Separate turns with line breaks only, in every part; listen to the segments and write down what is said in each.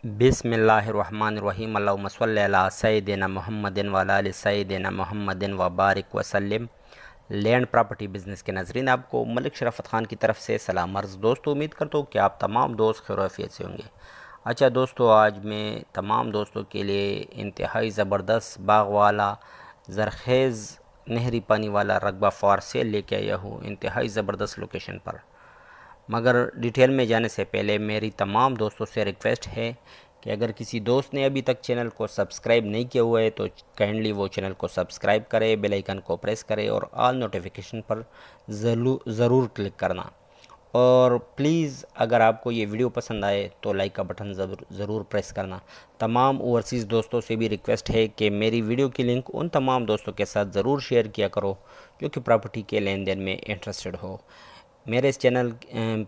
बिस्मिल्लाहिर्रहमानिर्रहीम अल्लाहुम्मा सल्लि अला सय्यिदिना मुहम्मदिन व अला आलि सय्यिदिना मुहम्मदिन व बारिक वसल्लिम। लैंड प्रॉपर्टी बिज़नेस के नाज़रीन, आपको मलिक शराफत ख़ान की तरफ से सलाम अर्ज़। दोस्तों, उम्मीद करता हूँ कि आप तमाम दोस्त खैरियत से होंगे। अच्छा दोस्तों, आज मैं तमाम दोस्तों के लिए इंतहाई ज़बरदस्त बाग वाला ज़रख़ेज़ नहरी पानी वाला रकबा फॉर सेल लेके आया हूँ, इंतहाई ज़बरदस्त लोकेशन पर। मगर डिटेल में जाने से पहले मेरी तमाम दोस्तों से रिक्वेस्ट है कि अगर किसी दोस्त ने अभी तक चैनल को सब्सक्राइब नहीं किया हुआ है तो काइंडली वो चैनल को सब्सक्राइब करे, बेल आइकन को प्रेस करे और ऑल नोटिफिकेशन पर ज़रूर क्लिक करना। और प्लीज़ अगर आपको ये वीडियो पसंद आए तो लाइक का बटन ज़रूर प्रेस करना। तमाम ओवरसीज़ दोस्तों से भी रिक्वेस्ट है कि मेरी वीडियो की लिंक उन तमाम दोस्तों के साथ ज़रूर शेयर किया करो जो कि प्रॉपर्टी के लेन देन में इंटरेस्टेड हो। मेरे इस चैनल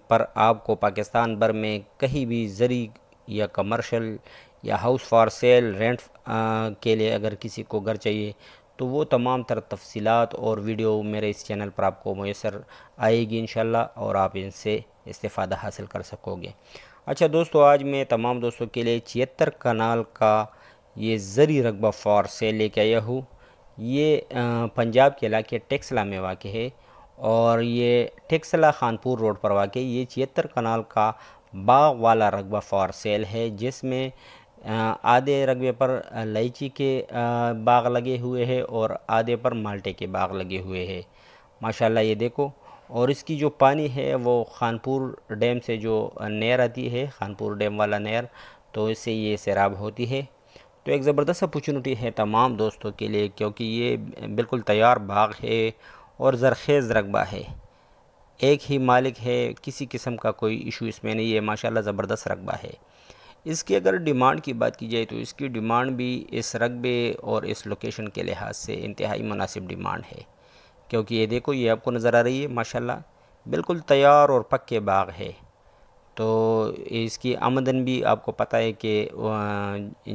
पर आपको पाकिस्तान भर में कहीं भी ज़री या कमर्शियल या हाउस फॉर सेल रेंट के लिए अगर किसी को घर चाहिए तो वो तमाम तर तफसीलात और वीडियो मेरे इस चैनल पर आपको मुयसर आएगी इंशाल्लाह, और आप इनसे इस्तेफ़ादा हासिल कर सकोगे। अच्छा दोस्तों, आज मैं तमाम दोस्तों के लिए 76 कनाल का ये ज़री रकबा फॉर सेल लेके आया हूँ। ये पंजाब के इलाके टेक्सला में वाक़ है और ये टेक्सला खानपुर रोड पर वाक़ ये 76 कनाल का बाग वाला रकबा फॉर सेल है, जिसमें आधे रकबे पर इलायची के बाग लगे हुए हैं और आधे पर माल्टे के बाग लगे हुए हैं। माशाल्लाह ये देखो। और इसकी जो पानी है वो खानपुर डैम से जो नहर आती है, खानपुर डैम वाला नहर, तो इससे ये सैराब होती है। तो एक ज़बरदस्त अपॉर्चुनिटी है तमाम दोस्तों के लिए, क्योंकि ये बिल्कुल तैयार बाग है और ज़रख़ेज़ रकबा है। एक ही मालिक है, किसी किस्म का कोई इशू इसमें नहीं है। माशाल्लाह ज़बरदस्त रकबा है। इसकी अगर डिमांड की बात की जाए तो इसकी डिमांड भी इस रकबे और इस लोकेशन के लिहाज से इंतहाई मुनासिब डिमांड है, क्योंकि ये देखो, ये आपको नज़र आ रही है माशाल्लाह बिल्कुल तैयार और पक्के बाग है। तो इसकी आमदन भी आपको पता है कि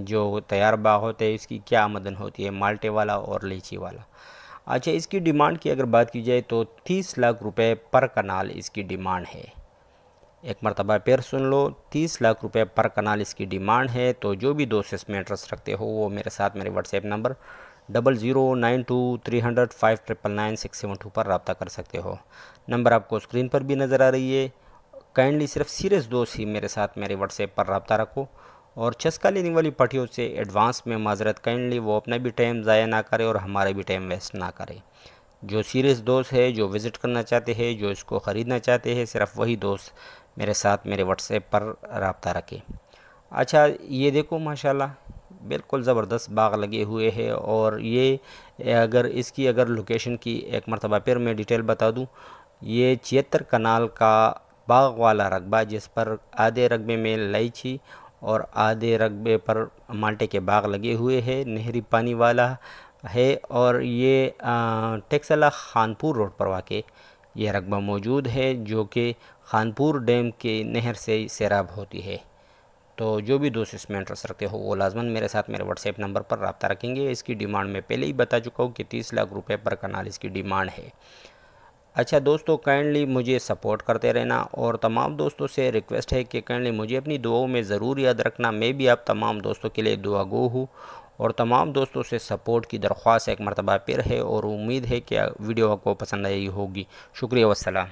जो तैयार बाग होते हैं इसकी क्या आमदन होती है, माल्टे वाला और लीची वाला। अच्छा, इसकी डिमांड की अगर बात की जाए तो 30 लाख रुपए पर कनाल इसकी डिमांड है। एक मरतबा फिर सुन लो, 30 लाख रुपए पर कनाल इसकी डिमांड है। तो जो भी दोस्त इसमें इंटरेस्ट रखते हो वो मेरे साथ मेरे व्हाट्सएप नंबर 00923059999672 पर रब्ता कर सकते हो। नंबर आपको स्क्रीन पर भी नज़र आ रही है। काइंडली सिर्फ सीरियस दोस्त ही मेरे साथ मेरे व्हाट्सएप पर रब्ता रखो, और चस्का लेने वाली पार्टियों से एडवांस में माजरत, काइंडली वो अपना भी टाइम ज़ाया ना करे और हमारा भी टाइम वेस्ट ना करे। जो सीरियस दोस्त है, जो विज़िट करना चाहते हैं, जो इसको ख़रीदना चाहते हैं, सिर्फ वही दोस्त मेरे साथ मेरे व्हाट्सएप पर रब्ता रखें। अच्छा ये देखो माशाल्लाह बिल्कुल ज़बरदस्त बाग लगे हुए हैं। और ये अगर इसकी अगर लोकेशन की एक मरतबा फिर मैं डिटेल बता दूँ, ये 76 कनाल का बाग वाला रकबा, जिस पर आधे रकबे में इलायची और आधे रकबे पर माल्टे के बाग लगे हुए हैं, नहरी पानी वाला है। और ये टेक्सला खानपुर रोड पर वाक़ ये रकबा मौजूद है, जो कि खानपुर डैम के नहर से सैराब होती है। तो जो भी दोस्त इसमें इंटरेस्ट रखते हो वो लाजमन मेरे साथ मेरे व्हाट्सएप नंबर पर रब्ता रखेंगे। इसकी डिमांड मैं पहले ही बता चुका हूँ कि 30 लाख रुपए पर कनाल इसकी डिमांड है। अच्छा दोस्तों, काइंडली मुझे सपोर्ट करते रहना, और तमाम दोस्तों से रिक्वेस्ट है कि काइंडली मुझे अपनी दुआओं में ज़रूर याद रखना। मैं भी आप तमाम दोस्तों के लिए दुआ गो हूँ, और तमाम दोस्तों से सपोर्ट की दरख्वास्त एक मरतबा फिर है, और उम्मीद है कि वीडियो आपको पसंद आई होगी। शुक्रिया, वस्सलाम।